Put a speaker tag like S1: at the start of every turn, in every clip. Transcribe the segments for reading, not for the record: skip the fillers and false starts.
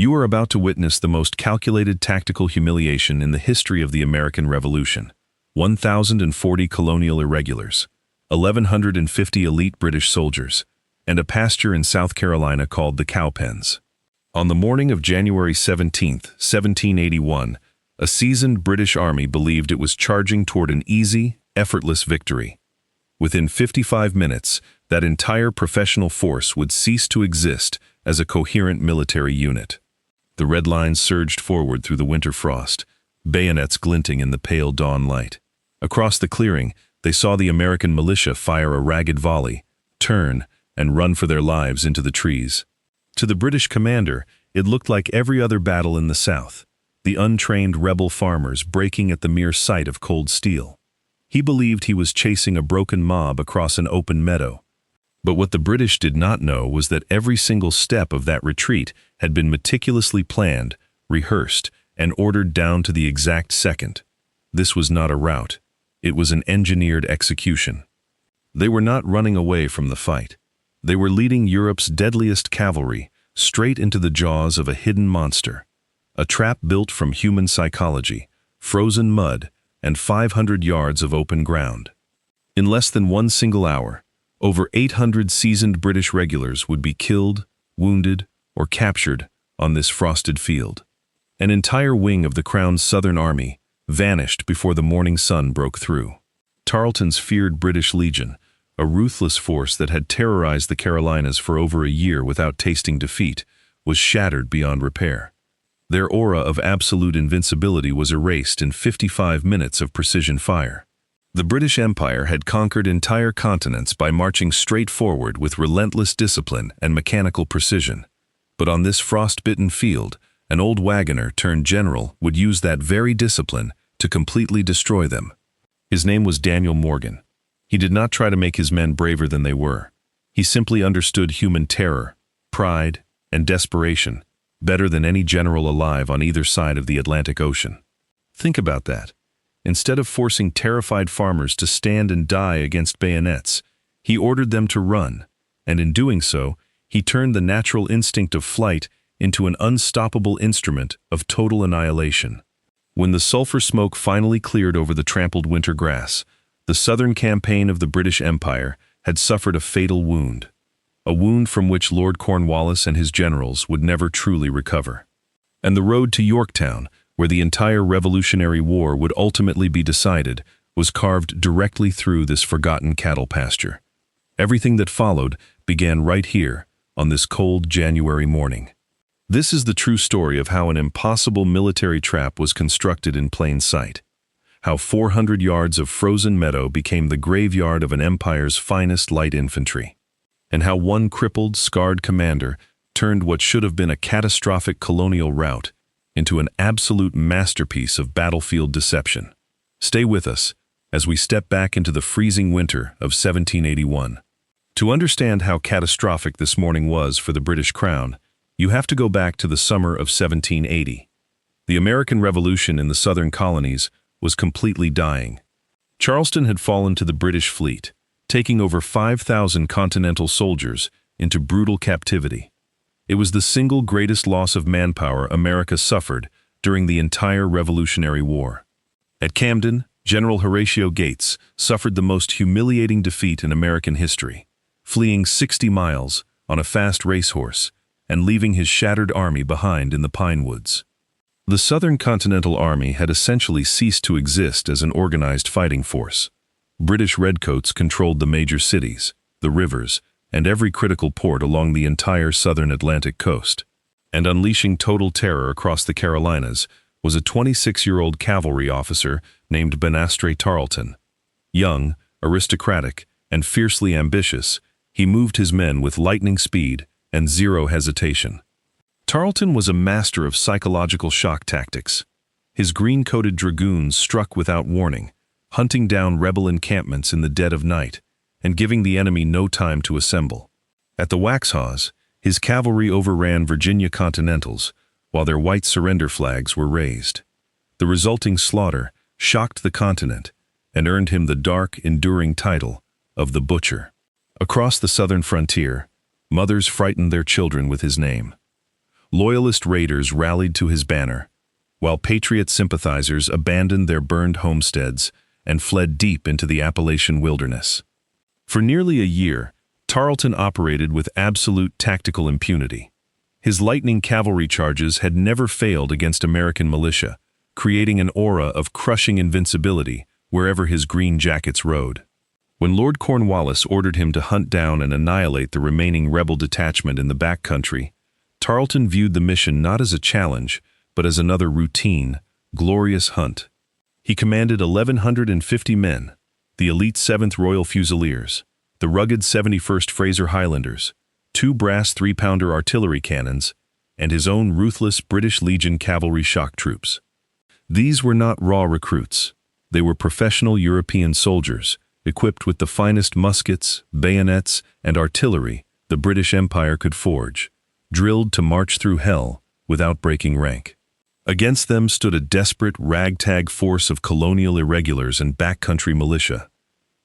S1: You are about to witness the most calculated tactical humiliation in the history of the American Revolution. 1,040 colonial irregulars, 1,150 elite British soldiers, and a pasture in South Carolina called the Cowpens. On the morning of January 17, 1781, a seasoned British army believed it was charging toward an easy, effortless victory. Within 55 minutes, that entire professional force would cease to exist as a coherent military unit. The red lines surged forward through the winter frost, bayonets glinting in the pale dawn light. Across the clearing, they saw the American militia fire a ragged volley, turn, and run for their lives into the trees. To the British commander, it looked like every other battle in the South, the untrained rebel farmers breaking at the mere sight of cold steel. He believed he was chasing a broken mob across an open meadow. But what the British did not know was that every single step of that retreat had been meticulously planned, rehearsed, and ordered down to the exact second. This was not a rout. It was an engineered execution. They were not running away from the fight. They were leading Europe's deadliest cavalry straight into the jaws of a hidden monster, a trap built from human psychology, frozen mud, and 500 yards of open ground. In less than one single hour, over 800 seasoned British regulars would be killed, wounded, or captured on this frosted field. An entire wing of the Crown's Southern Army vanished before the morning sun broke through. Tarleton's feared British Legion, a ruthless force that had terrorized the Carolinas for over a year without tasting defeat, was shattered beyond repair. Their aura of absolute invincibility was erased in 55 minutes of precision fire. The British Empire had conquered entire continents by marching straight forward with relentless discipline and mechanical precision. But on this frost-bitten field, an old wagoner turned general would use that very discipline to completely destroy them. His name was Daniel Morgan. He did not try to make his men braver than they were. He simply understood human terror, pride, and desperation better than any general alive on either side of the Atlantic Ocean. Think about that. Instead of forcing terrified farmers to stand and die against bayonets, he ordered them to run, and in doing so, he turned the natural instinct of flight into an unstoppable instrument of total annihilation. When the sulfur smoke finally cleared over the trampled winter grass, the southern campaign of the British Empire had suffered a fatal wound, a wound from which Lord Cornwallis and his generals would never truly recover. And the road to Yorktown, where the entire Revolutionary War would ultimately be decided, was carved directly through this forgotten cattle pasture. Everything that followed began right here, on this cold January morning. This is the true story of how an impossible military trap was constructed in plain sight, how 400 yards of frozen meadow became the graveyard of an empire's finest light infantry, and how one crippled, scarred commander turned what should have been a catastrophic colonial rout into an absolute masterpiece of battlefield deception. Stay with us as we step back into the freezing winter of 1781. To understand how catastrophic this morning was for the British Crown, you have to go back to the summer of 1780. The American Revolution in the southern colonies was completely dying. Charleston had fallen to the British fleet, taking over 5,000 continental soldiers into brutal captivity. It was the single greatest loss of manpower America suffered during the entire Revolutionary War. At Camden, General Horatio Gates suffered the most humiliating defeat in American history, fleeing 60 miles on a fast racehorse and leaving his shattered army behind in the pine woods. The Southern Continental Army had essentially ceased to exist as an organized fighting force. British redcoats controlled the major cities, the rivers, and every critical port along the entire southern Atlantic coast. And unleashing total terror across the Carolinas was a 26-year-old cavalry officer named Banastre Tarleton. Young, aristocratic, and fiercely ambitious, he moved his men with lightning speed and zero hesitation. Tarleton was a master of psychological shock tactics. His green-coated dragoons struck without warning, hunting down rebel encampments in the dead of night and giving the enemy no time to assemble. At the Waxhaws, his cavalry overran Virginia Continentals, while their white surrender flags were raised. The resulting slaughter shocked the continent and earned him the dark, enduring title of the Butcher. Across the southern frontier, mothers frightened their children with his name. Loyalist raiders rallied to his banner, while Patriot sympathizers abandoned their burned homesteads and fled deep into the Appalachian wilderness. For nearly a year, Tarleton operated with absolute tactical impunity. His lightning cavalry charges had never failed against American militia, creating an aura of crushing invincibility wherever his green jackets rode. When Lord Cornwallis ordered him to hunt down and annihilate the remaining rebel detachment in the Backcountry, Tarleton viewed the mission not as a challenge, but as another routine, glorious hunt. He commanded 1,150 men, the elite 7th Royal Fusiliers, the rugged 71st Fraser Highlanders, 2 brass 3-pounder artillery cannons, and his own ruthless British Legion cavalry shock troops. These were not raw recruits. They were professional European soldiers, equipped with the finest muskets, bayonets, and artillery the British Empire could forge, drilled to march through hell without breaking rank. Against them stood a desperate ragtag force of colonial irregulars and backcountry militia.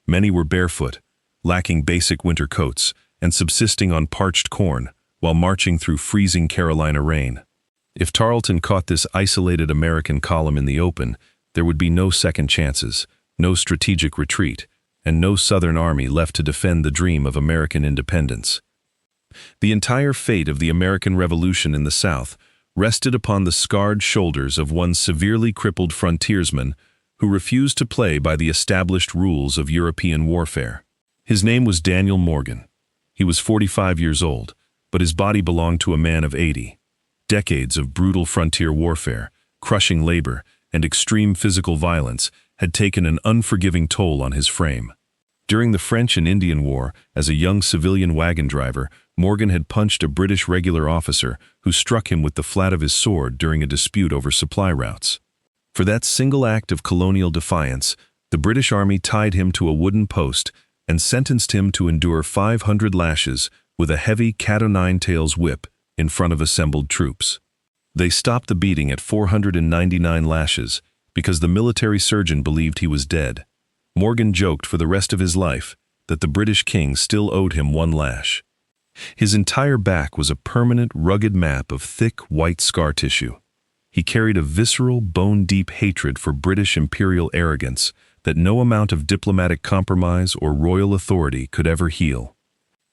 S1: Many were barefoot, lacking basic winter coats, and subsisting on parched corn while marching through freezing Carolina rain. If Tarleton caught this isolated American column in the open, there would be no second chances, no strategic retreat, and no Southern army left to defend the dream of American independence. The entire fate of the American Revolution in the South rested upon the scarred shoulders of one severely crippled frontiersman who refused to play by the established rules of European warfare. His name was Daniel Morgan. He was 45 years old, but his body belonged to a man of 80. Decades of brutal frontier warfare, crushing labor, and extreme physical violence had taken an unforgiving toll on his frame. During the French and Indian War, as a young civilian wagon driver, Morgan had punched a British regular officer who struck him with the flat of his sword during a dispute over supply routes. For that single act of colonial defiance, the British Army tied him to a wooden post and sentenced him to endure 500 lashes with a heavy cat-o'-nine-tails whip in front of assembled troops. They stopped the beating at 499 lashes because the military surgeon believed he was dead. Morgan joked for the rest of his life that the British king still owed him 1 lash. His entire back was a permanent, rugged map of thick, white scar tissue. He carried a visceral, bone-deep hatred for British imperial arrogance that no amount of diplomatic compromise or royal authority could ever heal.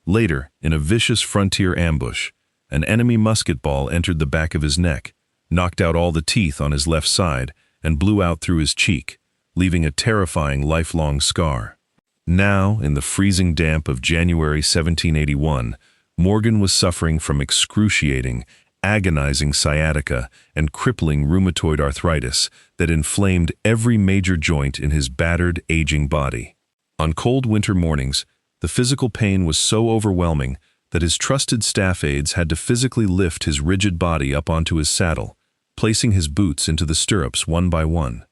S1: Later, in a vicious frontier ambush, an enemy musket ball entered the back of his neck, knocked out all the teeth on his left side, and blew out through his cheek, leaving a terrifying lifelong scar. Now, in the freezing damp of January 1781, Morgan was suffering from excruciating, agonizing sciatica and crippling rheumatoid arthritis that inflamed every major joint in his battered, aging body. On cold winter mornings, the physical pain was so overwhelming that his trusted staff aides had to physically lift his rigid body up onto his saddle, placing his boots into the stirrups one by one.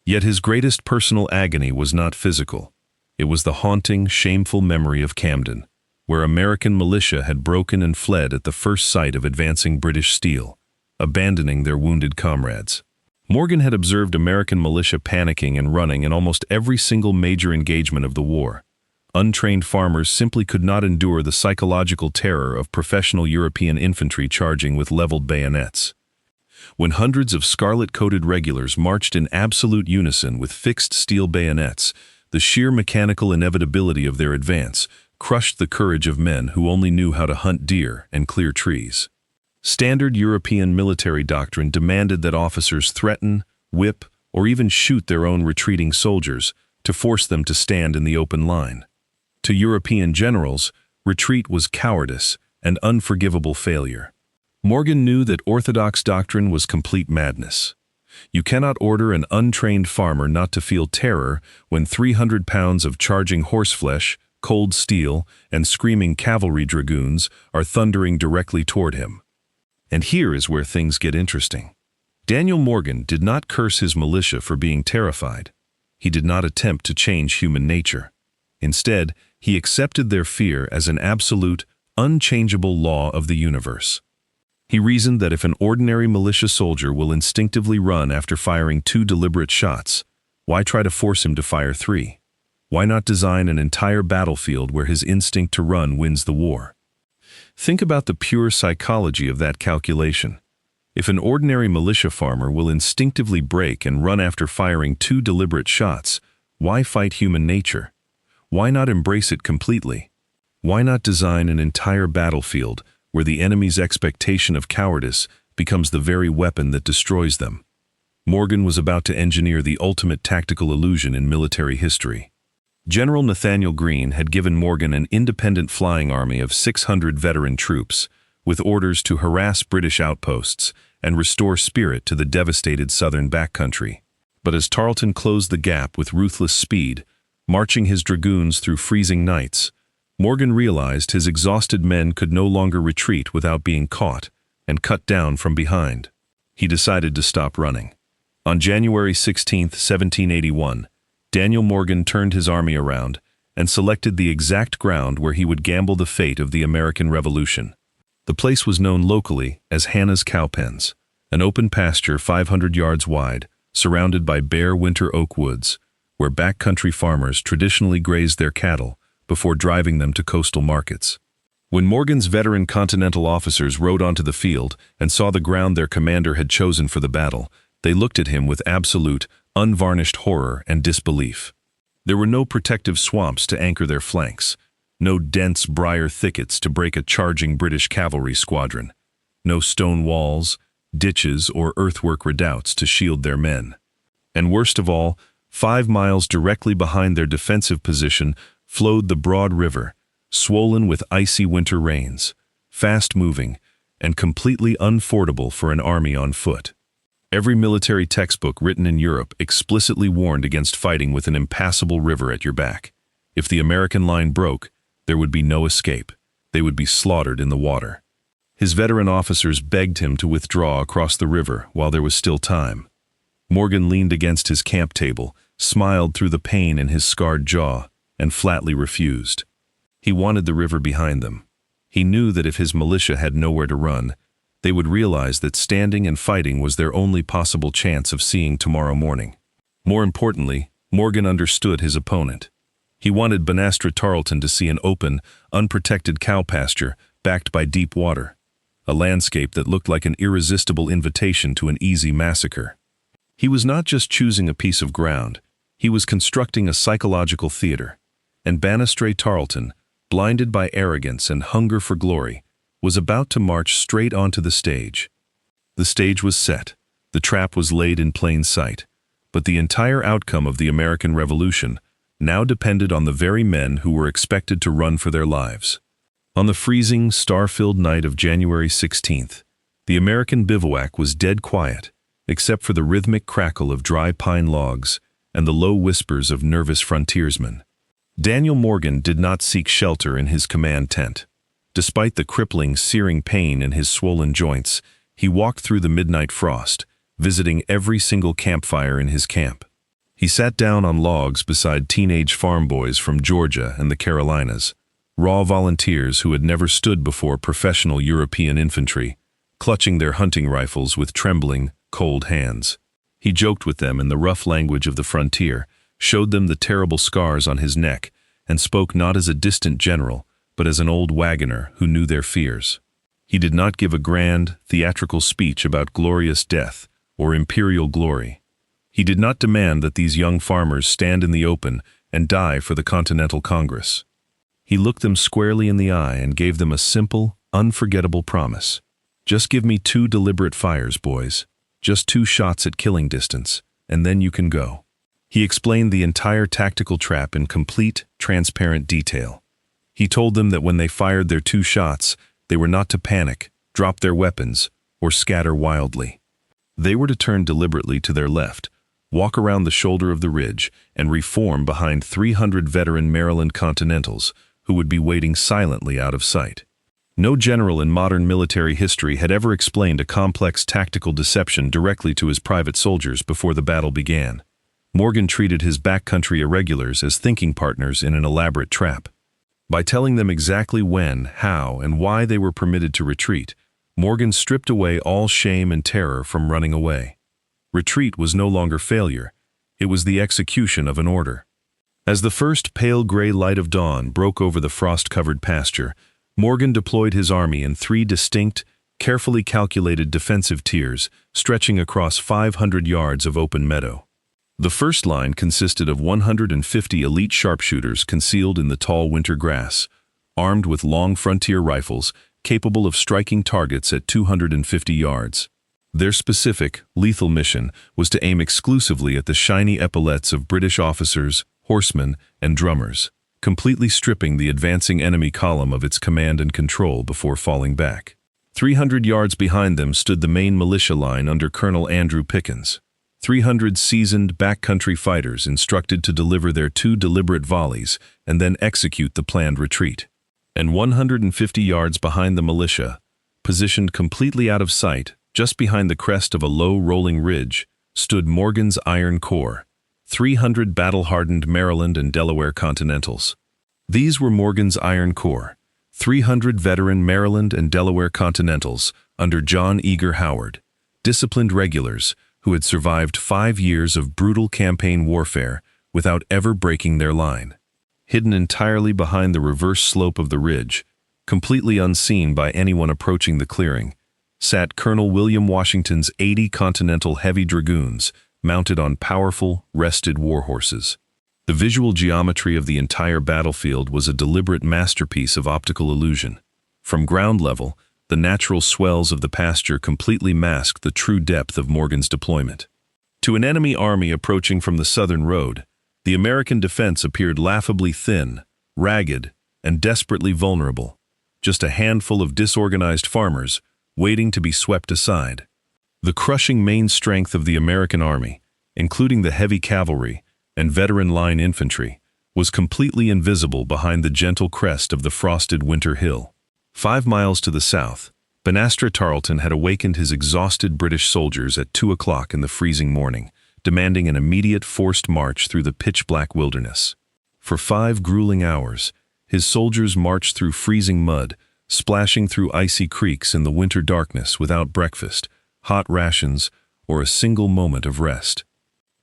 S1: Yet his greatest personal agony was not physical. It was the haunting, shameful memory of Camden, where American militia had broken and fled at the first sight of advancing British steel, abandoning their wounded comrades. Morgan had observed American militia panicking and running in almost every single major engagement of the war. Untrained farmers simply could not endure the psychological terror of professional European infantry charging with leveled bayonets. When hundreds of scarlet-coated regulars marched in absolute unison with fixed steel bayonets, the sheer mechanical inevitability of their advance crushed the courage of men who only knew how to hunt deer and clear trees. Standard European military doctrine demanded that officers threaten, whip, or even shoot their own retreating soldiers to force them to stand in the open line. To European generals, retreat was cowardice and unforgivable failure. Morgan knew that orthodox doctrine was complete madness. You cannot order an untrained farmer not to feel terror when 300 pounds of charging horseflesh, cold steel, and screaming cavalry dragoons are thundering directly toward him. And here is where things get interesting. Daniel Morgan did not curse his militia for being terrified. He did not attempt to change human nature. Instead, he accepted their fear as an absolute, unchangeable law of the universe. He reasoned that if an ordinary militia soldier will instinctively run after firing 2 deliberate shots, why try to force him to fire 3? Why not design an entire battlefield where his instinct to run wins the war? Think about the pure psychology of that calculation. If an ordinary militia farmer will instinctively break and run after firing 2 deliberate shots, why fight human nature? Why not embrace it completely? Why not design an entire battlefield where the enemy's expectation of cowardice becomes the very weapon that destroys them? Morgan was about to engineer the ultimate tactical illusion in military history. General Nathaniel Greene had given Morgan an independent flying army of 600 veteran troops, with orders to harass British outposts and restore spirit to the devastated southern backcountry. But as Tarleton closed the gap with ruthless speed, marching his dragoons through freezing nights, Morgan realized his exhausted men could no longer retreat without being caught and cut down from behind. He decided to stop running. On January 16, 1781, Daniel Morgan turned his army around and selected the exact ground where he would gamble the fate of the American Revolution. The place was known locally as Hannah's Cowpens, an open pasture 500 yards wide, surrounded by bare winter oak woods, where backcountry farmers traditionally grazed their cattle before driving them to coastal markets. When Morgan's veteran Continental officers rode onto the field and saw the ground their commander had chosen for the battle, they looked at him with absolute, unvarnished horror and disbelief. There were no protective swamps to anchor their flanks, no dense briar thickets to break a charging British cavalry squadron, no stone walls, ditches, or earthwork redoubts to shield their men. And worst of all, 5 miles directly behind their defensive position flowed the broad river, swollen with icy winter rains, fast-moving, and completely unfordable for an army on foot. Every military textbook written in Europe explicitly warned against fighting with an impassable river at your back. If the American line broke, there would be no escape. They would be slaughtered in the water. His veteran officers begged him to withdraw across the river while there was still time. Morgan leaned against his camp table, smiled through the pain in his scarred jaw, and flatly refused. He wanted the river behind them. He knew that if his militia had nowhere to run, they would realize that standing and fighting was their only possible chance of seeing tomorrow morning. More importantly, Morgan understood his opponent. He wanted Banastre Tarleton to see an open, unprotected cow pasture backed by deep water, a landscape that looked like an irresistible invitation to an easy massacre. He was not just choosing a piece of ground, he was constructing a psychological theater, and Banastre Tarleton, blinded by arrogance and hunger for glory, was about to march straight onto the stage. The stage was set, the trap was laid in plain sight, but the entire outcome of the American Revolution now depended on the very men who were expected to run for their lives. On the freezing, star-filled night of January 16th, the American bivouac was dead quiet, except for the rhythmic crackle of dry pine logs and the low whispers of nervous frontiersmen. Daniel Morgan did not seek shelter in his command tent. Despite the crippling, searing pain in his swollen joints, he walked through the midnight frost, visiting every single campfire in his camp. He sat down on logs beside teenage farm boys from Georgia and the Carolinas, raw volunteers who had never stood before professional European infantry, clutching their hunting rifles with trembling, cold hands. He joked with them in the rough language of the frontier, showed them the terrible scars on his neck, and spoke not as a distant general, but as an old wagoner who knew their fears. He did not give a grand, theatrical speech about glorious death or imperial glory. He did not demand that these young farmers stand in the open and die for the Continental Congress. He looked them squarely in the eye and gave them a simple, unforgettable promise. Just give me 2 deliberate fires, boys. Just 2 shots at killing distance, and then you can go. He explained the entire tactical trap in complete, transparent detail. He told them that when they fired their 2 shots, they were not to panic, drop their weapons, or scatter wildly. They were to turn deliberately to their left, walk around the shoulder of the ridge, and reform behind 300 veteran Maryland Continentals who would be waiting silently out of sight. No general in modern military history had ever explained a complex tactical deception directly to his private soldiers before the battle began. Morgan treated his backcountry irregulars as thinking partners in an elaborate trap. By telling them exactly when, how, and why they were permitted to retreat, Morgan stripped away all shame and terror from running away. Retreat was no longer failure, it was the execution of an order. As the first pale gray light of dawn broke over the frost-covered pasture, Morgan deployed his army in 3 distinct, carefully calculated defensive tiers stretching across 500 yards of open meadow. The first line consisted of 150 elite sharpshooters concealed in the tall winter grass, armed with long frontier rifles capable of striking targets at 250 yards. Their specific, lethal mission was to aim exclusively at the shiny epaulettes of British officers, horsemen, and drummers, completely stripping the advancing enemy column of its command and control before falling back. 300 yards behind them stood the main militia line under Colonel Andrew Pickens. 300 seasoned backcountry fighters instructed to deliver their 2 deliberate volleys and then execute the planned retreat. And 150 yards behind the militia, positioned completely out of sight, just behind the crest of a low rolling ridge, stood Morgan's Iron Corps, 300 battle-hardened Maryland and Delaware Continentals. These were Morgan's Iron Corps, 300 veteran Maryland and Delaware Continentals under John Eager Howard, disciplined regulars who had survived 5 years of brutal campaign warfare without ever breaking their line. Hidden entirely behind the reverse slope of the ridge, completely unseen by anyone approaching the clearing, sat Colonel William Washington's 80 Continental Heavy Dragoons mounted on powerful, rested warhorses. The visual geometry of the entire battlefield was a deliberate masterpiece of optical illusion. From ground level, the natural swells of the pasture completely masked the true depth of Morgan's deployment. To an enemy army approaching from the southern road, the American defense appeared laughably thin, ragged, and desperately vulnerable, just a handful of disorganized farmers waiting to be swept aside. The crushing main strength of the American army, including the heavy cavalry and veteran line infantry, was completely invisible behind the gentle crest of the frosted winter hill. 5 miles to the south, Banastre Tarleton had awakened his exhausted British soldiers at 2 o'clock in the freezing morning, demanding an immediate forced march through the pitch-black wilderness. For 5 grueling hours, his soldiers marched through freezing mud, splashing through icy creeks in the winter darkness without breakfast, hot rations, or a single moment of rest.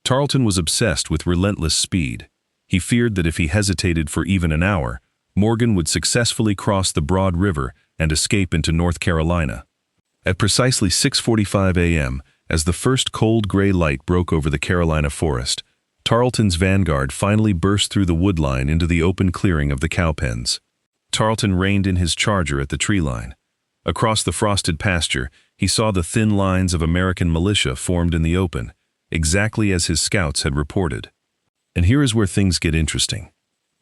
S1: Tarleton was obsessed with relentless speed. He feared that if he hesitated for even an hour, Morgan would successfully cross the broad river and escape into North Carolina. At precisely 6:45 a.m., as the first cold gray light broke over the Carolina forest, Tarleton's vanguard finally burst through the wood line into the open clearing of the Cowpens. Tarleton reined in his charger at the tree line. Across the frosted pasture, he saw the thin lines of American militia formed in the open, exactly as his scouts had reported. And here is where things get interesting.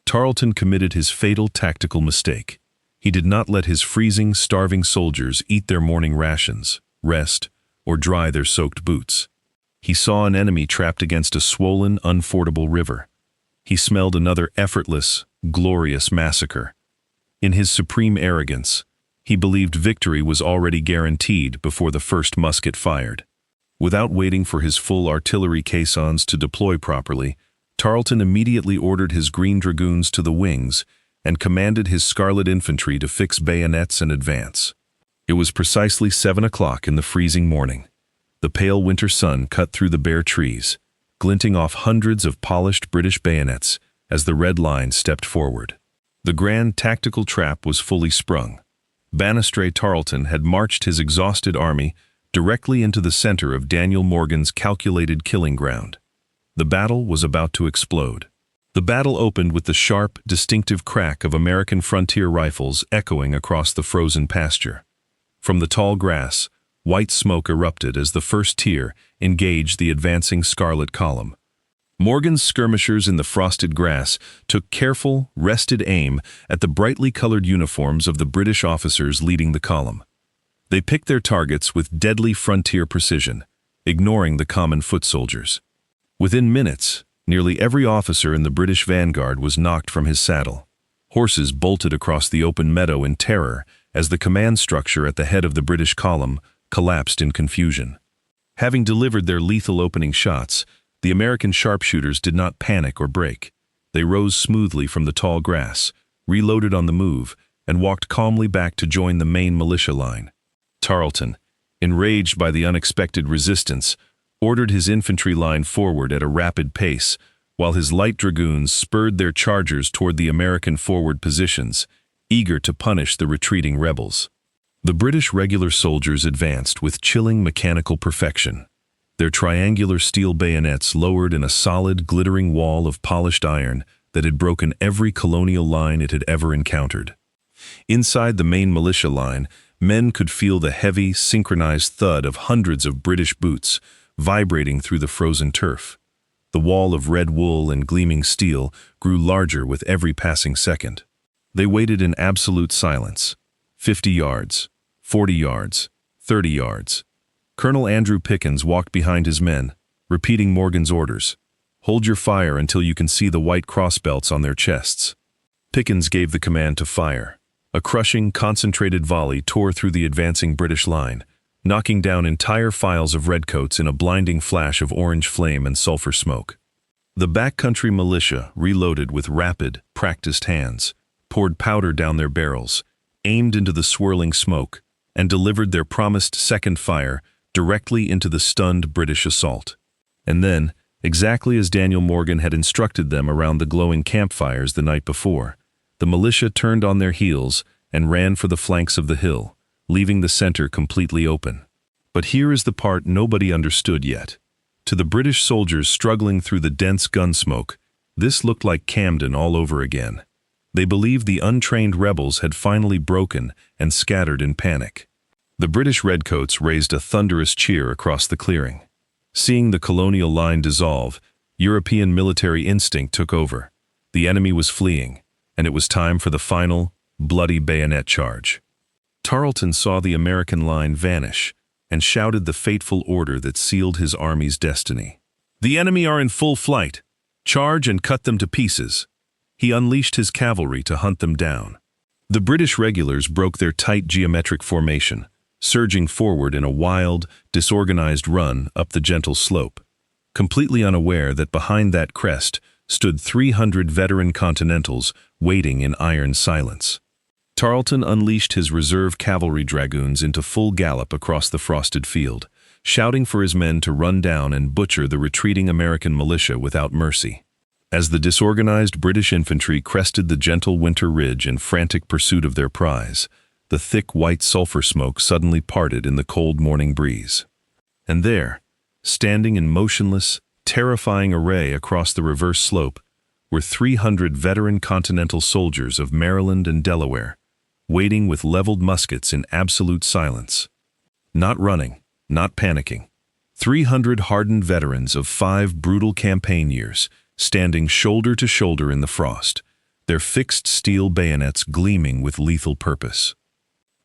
S1: Tarleton committed his fatal tactical mistake. He did not let his freezing, starving soldiers eat their morning rations, rest, or dry their soaked boots. He saw an enemy trapped against a swollen, unfordable river. He smelled another effortless, glorious massacre. In his supreme arrogance, he believed victory was already guaranteed before the first musket fired. Without waiting for his full artillery caissons to deploy properly, Tarleton immediately ordered his Green Dragoons to the wings and commanded his Scarlet Infantry to fix bayonets and advance. It was precisely 7 o'clock in the freezing morning. The pale winter sun cut through the bare trees, glinting off hundreds of polished British bayonets as the red line stepped forward. The grand tactical trap was fully sprung. Banastre Tarleton had marched his exhausted army directly into the center of Daniel Morgan's calculated killing ground. The battle was about to explode. The battle opened with the sharp, distinctive crack of American frontier rifles echoing across the frozen pasture. From the tall grass, white smoke erupted as the first tier engaged the advancing Scarlet Column. Morgan's skirmishers in the frosted grass took careful, rested aim at the brightly colored uniforms of the British officers leading the column. They picked their targets with deadly frontier precision, ignoring the common foot soldiers. Within minutes, nearly every officer in the British vanguard was knocked from his saddle. Horses bolted across the open meadow in terror as the command structure at the head of the British column collapsed in confusion. Having delivered their lethal opening shots, the American sharpshooters did not panic or break. They rose smoothly from the tall grass, reloaded on the move, and walked calmly back to join the main militia line. Tarleton, enraged by the unexpected resistance, ordered his infantry line forward at a rapid pace, while his light dragoons spurred their chargers toward the American forward positions, eager to punish the retreating rebels. The British regular soldiers advanced with chilling mechanical perfection, their triangular steel bayonets lowered in a solid, glittering wall of polished iron that had broken every colonial line it had ever encountered. Inside the main militia line, men could feel the heavy, synchronized thud of hundreds of British boots vibrating through the frozen turf. The wall of red wool and gleaming steel grew larger with every passing second. They waited in absolute silence. 50 yards, 40 yards, 30 yards. Colonel Andrew Pickens walked behind his men, repeating Morgan's orders. Hold your fire until you can see the white crossbelts on their chests. Pickens gave the command to fire. A crushing, concentrated volley tore through the advancing British line, knocking down entire files of redcoats in a blinding flash of orange flame and sulfur smoke. The backcountry militia reloaded with rapid, practiced hands, poured powder down their barrels, aimed into the swirling smoke, and delivered their promised second fire directly into the stunned British assault. And then, exactly as Daniel Morgan had instructed them around the glowing campfires the night before, the militia turned on their heels and ran for the flanks of the hill, leaving the center completely open. But here is the part nobody understood yet. To the British soldiers struggling through the dense gun smoke, this looked like Camden all over again. They believed the untrained rebels had finally broken and scattered in panic. The British redcoats raised a thunderous cheer across the clearing. Seeing the colonial line dissolve, European military instinct took over. The enemy was fleeing, and it was time for the final, bloody bayonet charge. Tarleton saw the American line vanish and shouted the fateful order that sealed his army's destiny. "The enemy are in full flight. Charge and cut them to pieces." He unleashed his cavalry to hunt them down. The British regulars broke their tight geometric formation, surging forward in a wild, disorganized run up the gentle slope, completely unaware that behind that crest stood 300 veteran Continentals waiting in iron silence. Tarleton unleashed his reserve cavalry dragoons into full gallop across the frosted field, shouting for his men to run down and butcher the retreating American militia without mercy. As the disorganized British infantry crested the gentle winter ridge in frantic pursuit of their prize, the thick white sulfur smoke suddenly parted in the cold morning breeze. And there, standing in motionless, terrifying array across the reverse slope, were 300 veteran Continental soldiers of Maryland and Delaware, waiting with leveled muskets in absolute silence. Not running, not panicking. 300 hardened veterans of 5 brutal campaign years, standing shoulder to shoulder in the frost, their fixed steel bayonets gleaming with lethal purpose.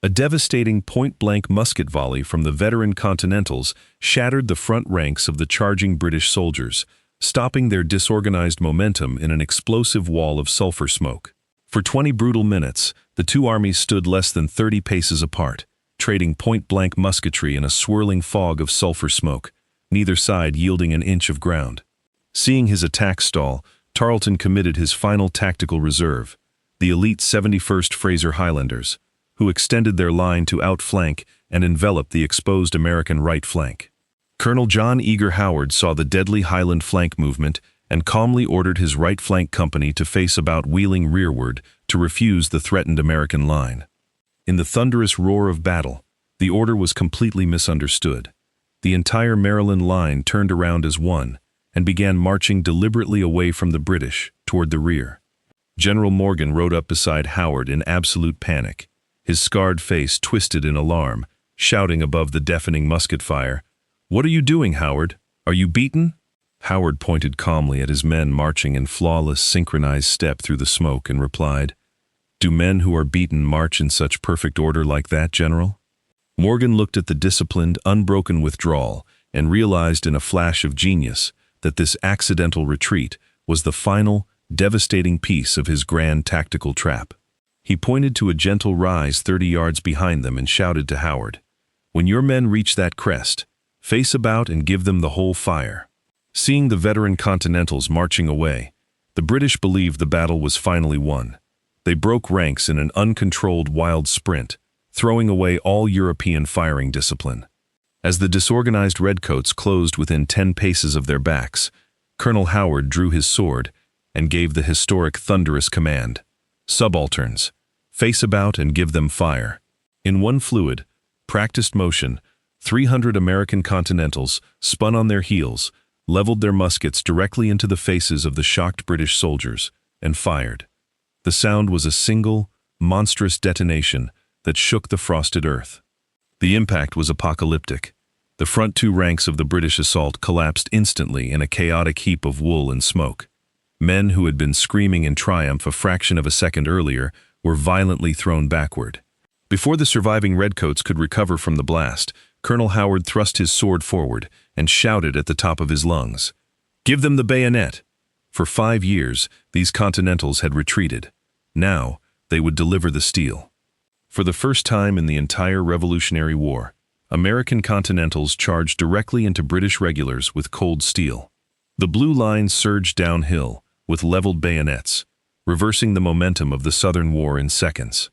S1: A devastating point-blank musket volley from the veteran Continentals shattered the front ranks of the charging British soldiers, stopping their disorganized momentum in an explosive wall of sulfur smoke. For 20 brutal minutes, the two armies stood less than 30 paces apart, trading point-blank musketry in a swirling fog of sulfur smoke, neither side yielding an inch of ground. Seeing his attack stall, Tarleton committed his final tactical reserve, the elite 71st Fraser Highlanders, who extended their line to outflank and envelop the exposed American right flank. Colonel John Eager Howard saw the deadly Highland flank movement and calmly ordered his right flank company to face about wheeling rearward to refuse the threatened American line. In the thunderous roar of battle, the order was completely misunderstood. The entire Maryland line turned around as one and began marching deliberately away from the British toward the rear. General Morgan rode up beside Howard in absolute panic, his scarred face twisted in alarm, shouting above the deafening musket fire, "What are you doing, Howard? Are you beaten?" Howard pointed calmly at his men marching in flawless, synchronized step through the smoke and replied, "Do men who are beaten march in such perfect order like that, General?" Morgan looked at the disciplined, unbroken withdrawal and realized in a flash of genius that this accidental retreat was the final, devastating piece of his grand tactical trap. He pointed to a gentle rise 30 yards behind them and shouted to Howard, "When your men reach that crest, face about and give them the whole fire." Seeing the veteran Continentals marching away, the British believed the battle was finally won. They broke ranks in an uncontrolled wild sprint, throwing away all European firing discipline. As the disorganized redcoats closed within 10 paces of their backs, Colonel Howard drew his sword and gave the historic thunderous command, "Subalterns, face about and give them fire. In one fluid, practiced motion, 300 American Continentals spun on their heels, leveled their muskets directly into the faces of the shocked British soldiers, and fired. The sound was a single, monstrous detonation that shook the frosted earth. The impact was apocalyptic. The front two ranks of the British assault collapsed instantly in a chaotic heap of wool and smoke. Men who had been screaming in triumph a fraction of a second earlier were violently thrown backward. Before the surviving redcoats could recover from the blast, Colonel Howard thrust his sword forward and shouted at the top of his lungs, "Give them the bayonet!" For 5 years, these Continentals had retreated. Now, they would deliver the steel. For the first time in the entire Revolutionary War, American Continentals charged directly into British regulars with cold steel. The blue line surged downhill with leveled bayonets, reversing the momentum of the Southern War in seconds.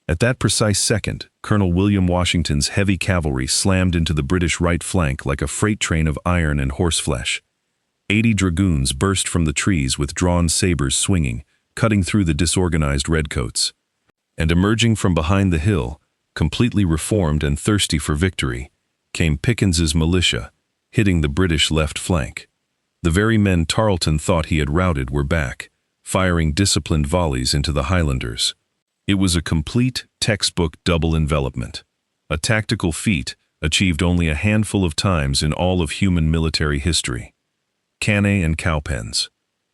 S1: At that precise second, Colonel William Washington's heavy cavalry slammed into the British right flank like a freight train of iron and horseflesh. 80 dragoons burst from the trees with drawn sabers swinging, cutting through the disorganized redcoats. And emerging from behind the hill, completely reformed and thirsty for victory, came Pickens's militia, hitting the British left flank. The very men Tarleton thought he had routed were back, firing disciplined volleys into the Highlanders. It was a complete, textbook double envelopment, a tactical feat achieved only a handful of times in all of human military history. Cannae and Cowpens.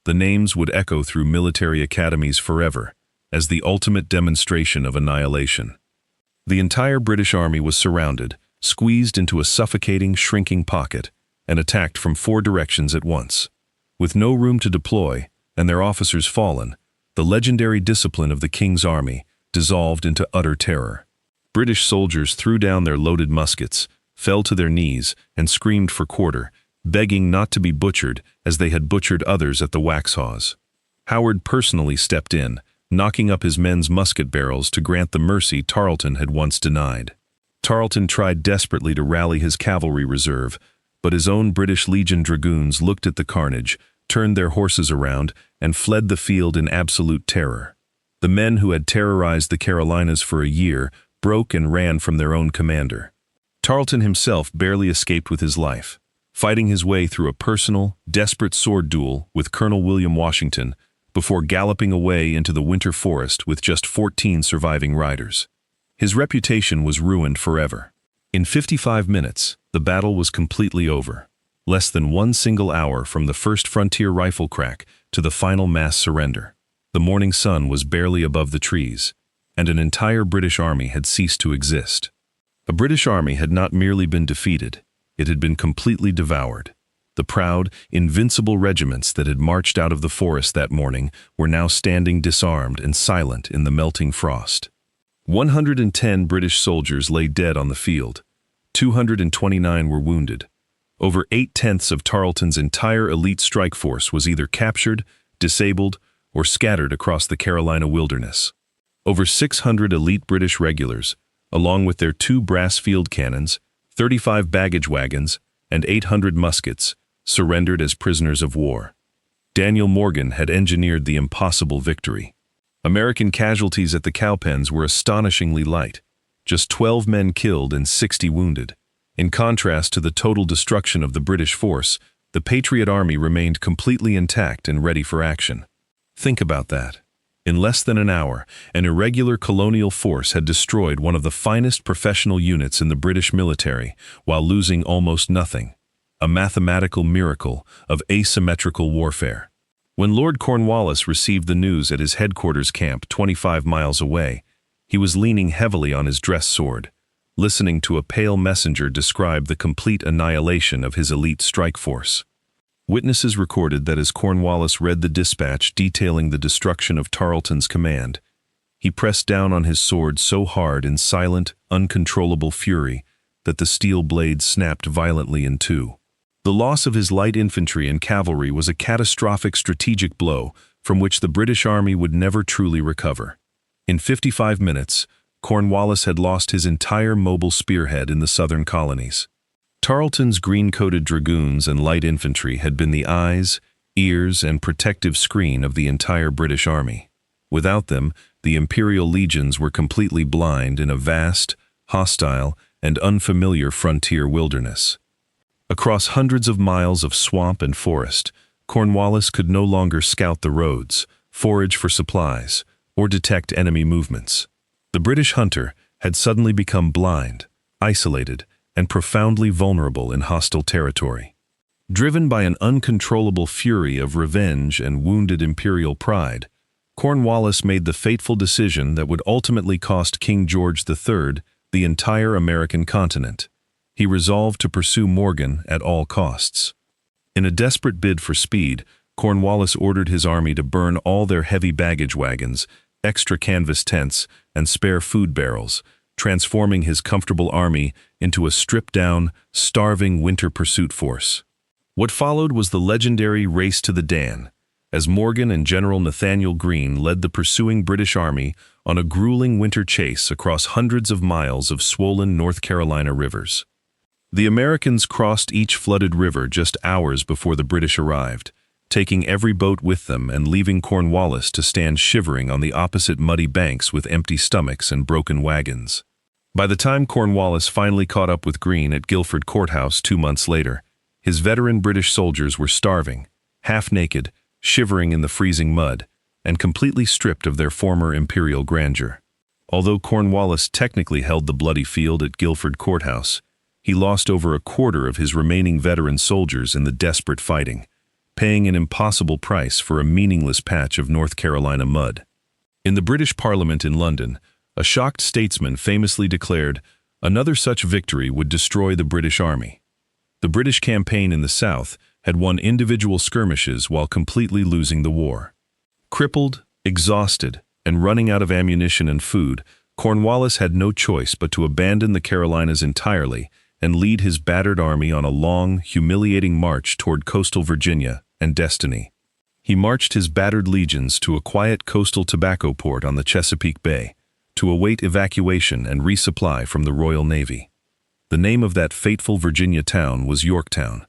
S1: The names would echo through military academies forever, as the ultimate demonstration of annihilation. The entire British army was surrounded, squeezed into a suffocating, shrinking pocket, and attacked from 4 directions at once. With no room to deploy, and their officers fallen, the legendary discipline of the King's Army dissolved into utter terror. British soldiers threw down their loaded muskets, fell to their knees, and screamed for quarter, begging not to be butchered as they had butchered others at the Waxhaws. Howard personally stepped in, knocking up his men's musket barrels to grant the mercy Tarleton had once denied. Tarleton tried desperately to rally his cavalry reserve, but his own British Legion dragoons looked at the carnage, turned their horses around, and fled the field in absolute terror. The men who had terrorized the Carolinas for a year broke and ran from their own commander. Tarleton himself barely escaped with his life, fighting his way through a personal, desperate sword duel with Colonel William Washington before galloping away into the winter forest with just 14 surviving riders. His reputation was ruined forever. In 55 minutes, the battle was completely over. Less than 1 single hour from the first frontier rifle crack to the final mass surrender. The morning sun was barely above the trees, and an entire British army had ceased to exist. A British army had not merely been defeated, it had been completely devoured. The proud, invincible regiments that had marched out of the forest that morning were now standing disarmed and silent in the melting frost. 110 British soldiers lay dead on the field. 229 were wounded. Over 8/10 of Tarleton's entire elite strike force was either captured, disabled, or scattered across the Carolina wilderness. Over 600 elite British regulars, along with their 2 brass field cannons, 35 baggage wagons, and 800 muskets, surrendered as prisoners of war. Daniel Morgan had engineered the impossible victory. American casualties at the Cowpens were astonishingly light, just 12 men killed and 60 wounded. In contrast to the total destruction of the British force, the Patriot Army remained completely intact and ready for action. Think about that. In less than an hour, an irregular colonial force had destroyed one of the finest professional units in the British military while losing almost nothing. A mathematical miracle of asymmetrical warfare. When Lord Cornwallis received the news at his headquarters camp 25 miles away, he was leaning heavily on his dress sword, listening to a pale messenger describe the complete annihilation of his elite strike force. Witnesses recorded that as Cornwallis read the dispatch detailing the destruction of Tarleton's command, he pressed down on his sword so hard in silent, uncontrollable fury that the steel blade snapped violently in 2. The loss of his light infantry and cavalry was a catastrophic strategic blow from which the British Army would never truly recover. In 55 minutes, Cornwallis had lost his entire mobile spearhead in the southern colonies. Tarleton's green-coated dragoons and light infantry had been the eyes, ears, and protective screen of the entire British Army. Without them, the imperial legions were completely blind in a vast, hostile, and unfamiliar frontier wilderness. Across hundreds of miles of swamp and forest, Cornwallis could no longer scout the roads, forage for supplies, or detect enemy movements. The British hunter had suddenly become blind, isolated, and profoundly vulnerable in hostile territory. Driven by an uncontrollable fury of revenge and wounded imperial pride, Cornwallis made the fateful decision that would ultimately cost King George III the entire American continent. He resolved to pursue Morgan at all costs. In a desperate bid for speed, Cornwallis ordered his army to burn all their heavy baggage wagons, extra canvas tents, and spare food barrels, transforming his comfortable army into a stripped-down, starving winter pursuit force. What followed was the legendary Race to the Dan, as Morgan and General Nathaniel Greene led the pursuing British Army on a grueling winter chase across hundreds of miles of swollen North Carolina rivers. The Americans crossed each flooded river just hours before the British arrived, taking every boat with them and leaving Cornwallis to stand shivering on the opposite muddy banks with empty stomachs and broken wagons. By the time Cornwallis finally caught up with Greene at Guilford Courthouse 2 months later, his veteran British soldiers were starving, half-naked, shivering in the freezing mud, and completely stripped of their former imperial grandeur. Although Cornwallis technically held the bloody field at Guilford Courthouse, he lost over a quarter of his remaining veteran soldiers in the desperate fighting, paying an impossible price for a meaningless patch of North Carolina mud. In the British Parliament in London, a shocked statesman famously declared, "Another such victory would destroy the British Army." The British campaign in the South had won individual skirmishes while completely losing the war. Crippled, exhausted, and running out of ammunition and food, Cornwallis had no choice but to abandon the Carolinas entirely and lead his battered army on a long, humiliating march toward coastal Virginia and destiny. He marched his battered legions to a quiet coastal tobacco port on the Chesapeake Bay to await evacuation and resupply from the Royal Navy. The name of that fateful Virginia town was Yorktown.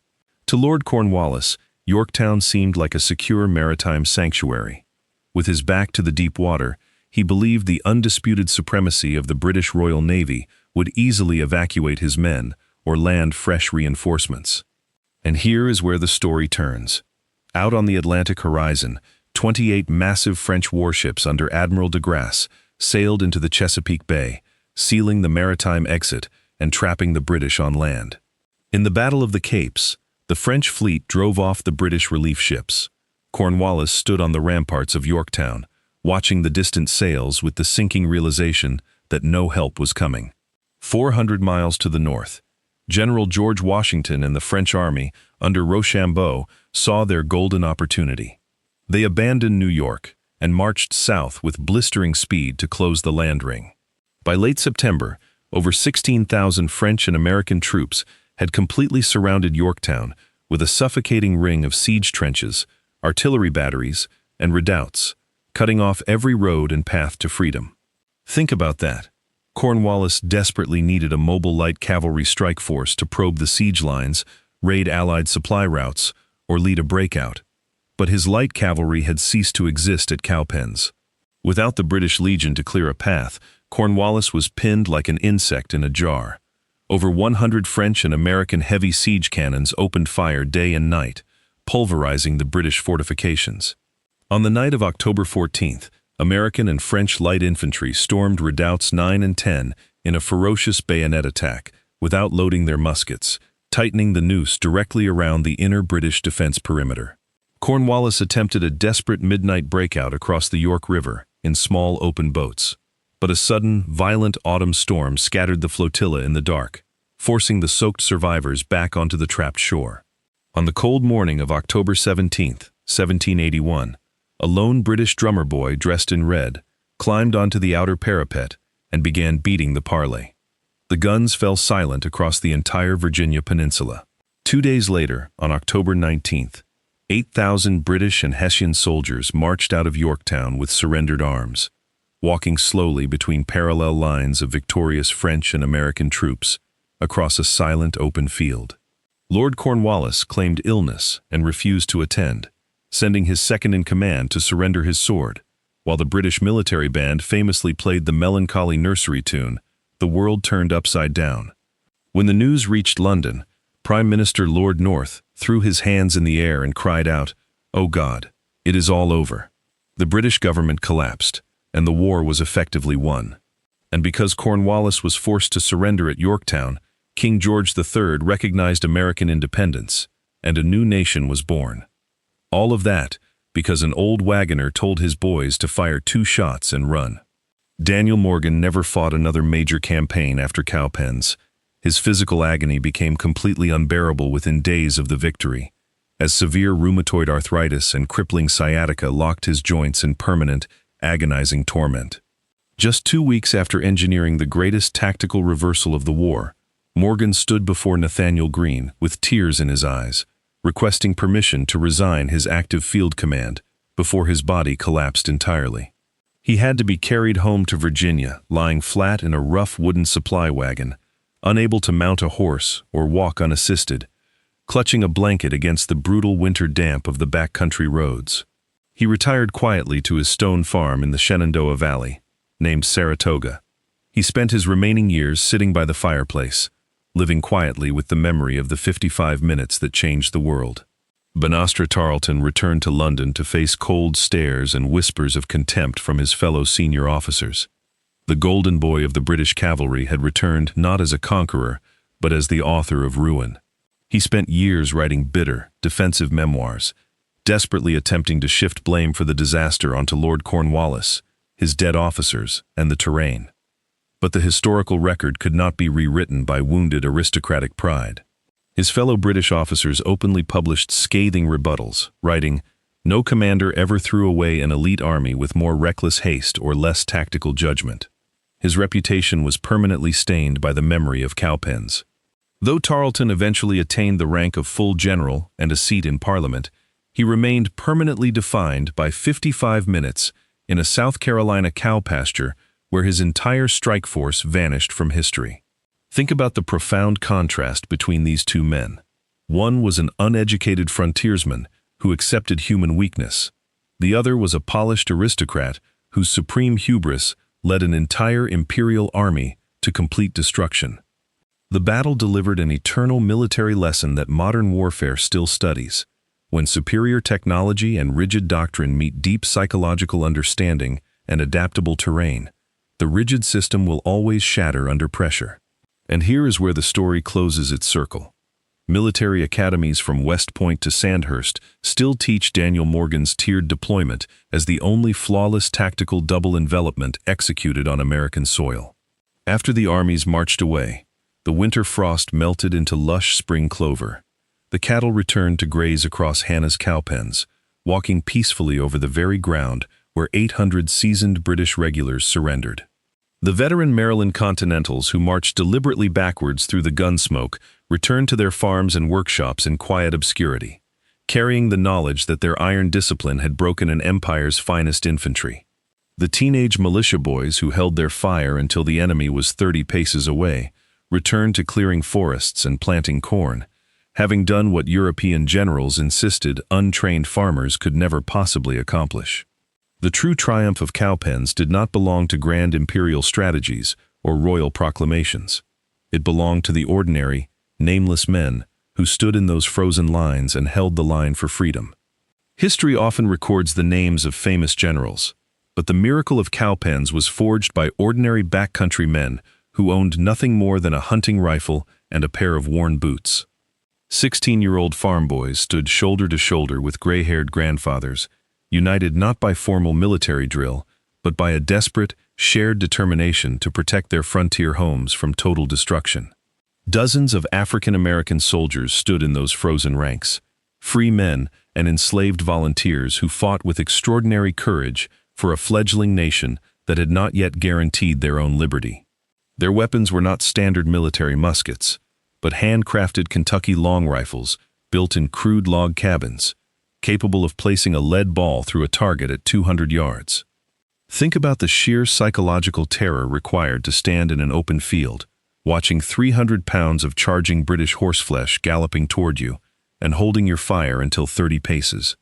S1: To Lord Cornwallis, Yorktown seemed like a secure maritime sanctuary. With his back to the deep water, he believed the undisputed supremacy of the British Royal Navy would easily evacuate his men or land fresh reinforcements. And here is where the story turns. Out on the Atlantic horizon, 28 massive French warships under Admiral de Grasse sailed into the Chesapeake Bay, sealing the maritime exit and trapping the British on land. In the Battle of the Capes, the French fleet drove off the British relief ships. Cornwallis stood on the ramparts of Yorktown, watching the distant sails with the sinking realization that no help was coming. 400 miles to the north, General George Washington and the French army, under Rochambeau, saw their golden opportunity. They abandoned New York and marched south with blistering speed to close the land ring. By late September, over 16,000 French and American troops had completely surrounded Yorktown with a suffocating ring of siege trenches, artillery batteries, and redoubts, cutting off every road and path to freedom. Think about that. Cornwallis desperately needed a mobile light cavalry strike force to probe the siege lines, raid Allied supply routes, or lead a breakout. But his light cavalry had ceased to exist at Cowpens. Without the British Legion to clear a path, Cornwallis was pinned like an insect in a jar. Over 100 French and American heavy siege cannons opened fire day and night, pulverizing the British fortifications. On the night of October 14th, American and French light infantry stormed redoubts 9 and 10 in a ferocious bayonet attack, without loading their muskets, tightening the noose directly around the inner British defense perimeter. Cornwallis attempted a desperate midnight breakout across the York River in small open boats. But a sudden, violent autumn storm scattered the flotilla in the dark, forcing the soaked survivors back onto the trapped shore. On the cold morning of October 17, 1781, a lone British drummer boy dressed in red climbed onto the outer parapet and began beating the parley. The guns fell silent across the entire Virginia peninsula. 2 days later, on October 19th, 8,000 British and Hessian soldiers marched out of Yorktown with surrendered arms, walking slowly between parallel lines of victorious French and American troops across a silent open field. Lord Cornwallis claimed illness and refused to attend, sending his second-in-command to surrender his sword, While the British military band famously played the melancholy nursery tune, the world turned upside down. When the news reached London, Prime Minister Lord North threw his hands in the air and cried out, "Oh God, it is all over." The British government collapsed, and the war was effectively won. And because Cornwallis was forced to surrender at Yorktown, King George III recognized American independence, and a new nation was born. All of that because an old wagoner told his boys to fire 2 shots and run. Daniel Morgan never fought another major campaign after Cowpens. His physical agony became completely unbearable within days of the victory, as severe rheumatoid arthritis and crippling sciatica locked his joints in permanent, agonizing torment. Just 2 weeks after engineering the greatest tactical reversal of the war, Morgan stood before Nathanael Greene with tears in his eyes, requesting permission to resign his active field command before his body collapsed entirely. He had to be carried home to Virginia, lying flat in a rough wooden supply wagon, unable to mount a horse or walk unassisted, clutching a blanket against the brutal winter damp of the backcountry roads. He retired quietly to his stone farm in the Shenandoah Valley, named Saratoga. He spent his remaining years sitting by the fireplace, living quietly with the memory of the 55 minutes that changed the world. Banastre Tarleton returned to London to face cold stares and whispers of contempt from his fellow senior officers. The golden boy of the British cavalry had returned not as a conqueror, but as the author of ruin. He spent years writing bitter, defensive memoirs, desperately attempting to shift blame for the disaster onto Lord Cornwallis, his dead officers, and the terrain. But the historical record could not be rewritten by wounded aristocratic pride. His fellow British officers openly published scathing rebuttals, writing, "No commander ever threw away an elite army with more reckless haste or less tactical judgment." His reputation was permanently stained by the memory of Cowpens. Though Tarleton eventually attained the rank of full general and a seat in Parliament, he remained permanently defined by 55 minutes in a South Carolina cow pasture where his entire strike force vanished from history. Think about the profound contrast between these two men. One was an uneducated frontiersman who accepted human weakness. The other was a polished aristocrat whose supreme hubris led an entire imperial army to complete destruction. The battle delivered an eternal military lesson that modern warfare still studies. When superior technology and rigid doctrine meet deep psychological understanding and adaptable terrain, the rigid system will always shatter under pressure. And here is where the story closes its circle. Military academies from West Point to Sandhurst still teach Daniel Morgan's tiered deployment as the only flawless tactical double envelopment executed on American soil. After the armies marched away, the winter frost melted into lush spring clover. The cattle returned to graze across Hannah's cowpens, walking peacefully over the very ground where 800 seasoned British regulars surrendered. The veteran Maryland Continentals who marched deliberately backwards through the gun smoke returned to their farms and workshops in quiet obscurity, carrying the knowledge that their iron discipline had broken an empire's finest infantry. The teenage militia boys who held their fire until the enemy was 30 paces away returned to clearing forests and planting corn, having done what European generals insisted untrained farmers could never possibly accomplish. The true triumph of Cowpens did not belong to grand imperial strategies or royal proclamations. It belonged to the ordinary, nameless men who stood in those frozen lines and held the line for freedom. History often records the names of famous generals, but the miracle of Cowpens was forged by ordinary backcountry men who owned nothing more than a hunting rifle and a pair of worn boots. 16-year-old farm boys stood shoulder to shoulder with gray-haired grandfathers, united not by formal military drill, but by a desperate, shared determination to protect their frontier homes from total destruction. Dozens of African-American soldiers stood in those frozen ranks, free men and enslaved volunteers who fought with extraordinary courage for a fledgling nation that had not yet guaranteed their own liberty. Their weapons were not standard military muskets, but handcrafted Kentucky long rifles built in crude log cabins, capable of placing a lead ball through a target at 200 yards. Think about the sheer psychological terror required to stand in an open field, watching 300 pounds of charging British horseflesh galloping toward you and holding your fire until 30 paces.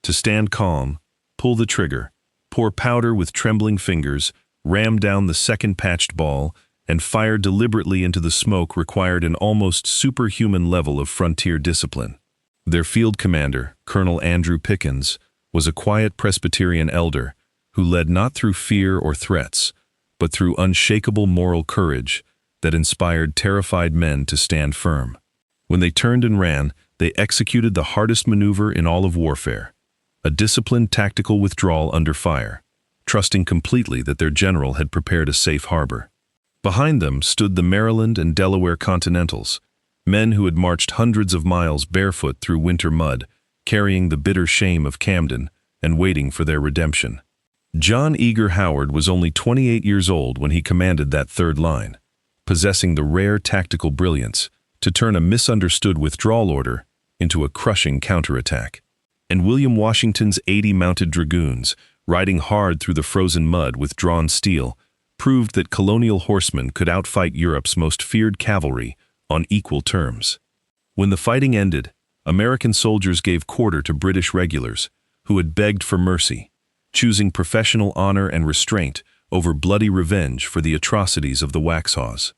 S1: To stand calm, pull the trigger, pour powder with trembling fingers, ram down the second patched ball, and fire deliberately into the smoke required an almost superhuman level of frontier discipline. Their field commander, Colonel Andrew Pickens, was a quiet Presbyterian elder who led not through fear or threats, but through unshakable moral courage that inspired terrified men to stand firm. When they turned and ran, they executed the hardest maneuver in all of warfare, a disciplined tactical withdrawal under fire, trusting completely that their general had prepared a safe harbor. Behind them stood the Maryland and Delaware Continentals, men who had marched hundreds of miles barefoot through winter mud, carrying the bitter shame of Camden and waiting for their redemption. John Eager Howard was only 28 years old when he commanded that third line, possessing the rare tactical brilliance to turn a misunderstood withdrawal order into a crushing counterattack. And William Washington's 80 mounted dragoons, riding hard through the frozen mud with drawn steel, proved that colonial horsemen could outfight Europe's most feared cavalry on equal terms. When the fighting ended, American soldiers gave quarter to British regulars, who had begged for mercy, choosing professional honor and restraint over bloody revenge for the atrocities of the Waxhaws.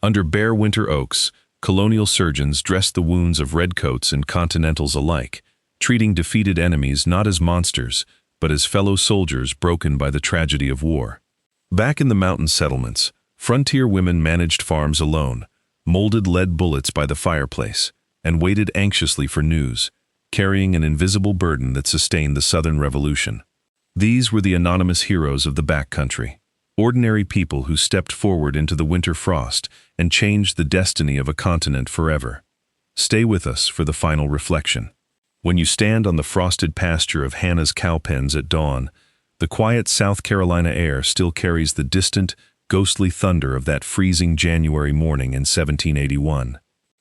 S1: Under bare winter oaks, colonial surgeons dressed the wounds of redcoats and Continentals alike, treating defeated enemies not as monsters, but as fellow soldiers broken by the tragedy of war. Back in the mountain settlements, frontier women managed farms alone, molded lead bullets by the fireplace, and waited anxiously for news, carrying an invisible burden that sustained the Southern Revolution. These were the anonymous heroes of the Backcountry, ordinary people who stepped forward into the winter frost and changed the destiny of a continent forever. Stay with us for the final reflection. When you stand on the frosted pasture of Hannah's Cowpens at dawn, the quiet South Carolina air still carries the distant, ghostly thunder of that freezing January morning in 1781.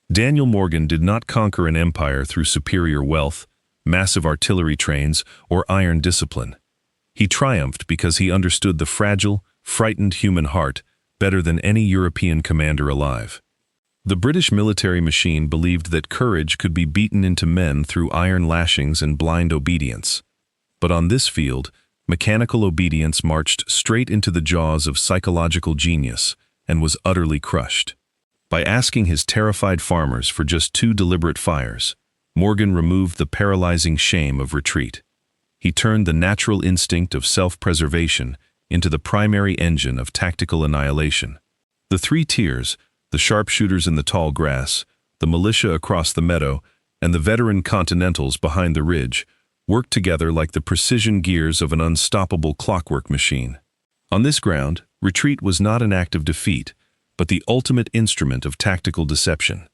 S1: Daniel Morgan did not conquer an empire through superior wealth, massive artillery trains, or iron discipline. He triumphed because he understood the fragile, frightened human heart better than any European commander alive. The British military machine believed that courage could be beaten into men through iron lashings and blind obedience. But on this field, mechanical obedience marched straight into the jaws of psychological genius and was utterly crushed. By asking his terrified farmers for just 2 deliberate fires, Morgan removed the paralyzing shame of retreat. He turned the natural instinct of self-preservation into the primary engine of tactical annihilation. The 3 tiers, the sharpshooters in the tall grass, the militia across the meadow, and the veteran Continentals behind the ridge, worked together like the precision gears of an unstoppable clockwork machine. On this ground, retreat was not an act of defeat, but the ultimate instrument of tactical deception.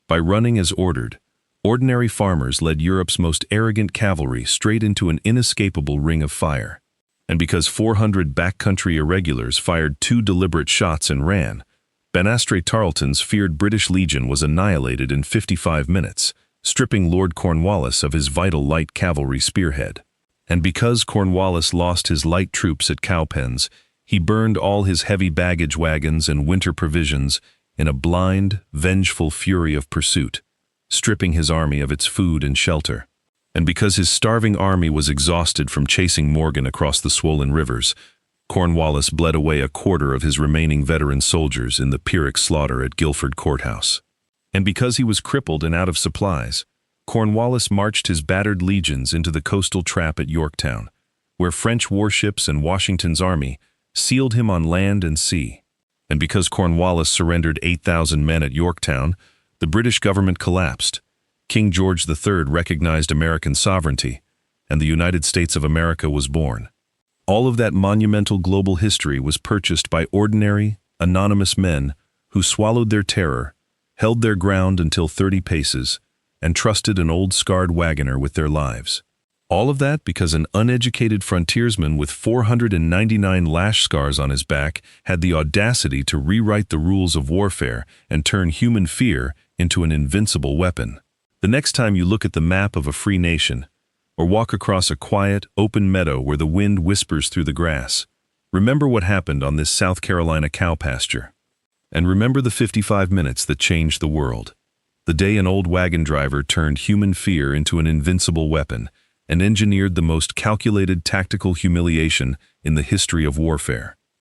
S1: By running as ordered, ordinary farmers led Europe's most arrogant cavalry straight into an inescapable ring of fire. And because 400 backcountry irregulars fired 2 deliberate shots and ran, Banastre Tarleton's feared British Legion was annihilated in 55 minutes, stripping Lord Cornwallis of his vital light cavalry spearhead. And because Cornwallis lost his light troops at Cowpens, he burned all his heavy baggage wagons and winter provisions in a blind, vengeful fury of pursuit, stripping his army of its food and shelter. And because his starving army was exhausted from chasing Morgan across the swollen rivers, Cornwallis bled away a quarter of his remaining veteran soldiers in the Pyrrhic slaughter at Guilford Courthouse. And because he was crippled and out of supplies, Cornwallis marched his battered legions into the coastal trap at Yorktown, where French warships and Washington's army sealed him on land and sea. And because Cornwallis surrendered 8,000 men at Yorktown, the British government collapsed. King George III recognized American sovereignty, and the United States of America was born. All of that monumental global history was purchased by ordinary, anonymous men who swallowed their terror, held their ground until 30 paces, and trusted an old scarred wagoner with their lives. All of that because an uneducated frontiersman with 499 lash scars on his back had the audacity to rewrite the rules of warfare and turn human fear into an invincible weapon. The next time you look at the map of a free nation, or walk across a quiet, open meadow where the wind whispers through the grass, remember what happened on this South Carolina cow pasture. And remember the 55 minutes that changed the world. The day an old wagon driver turned human fear into an invincible weapon, and engineered the most calculated tactical humiliation in the history of warfare.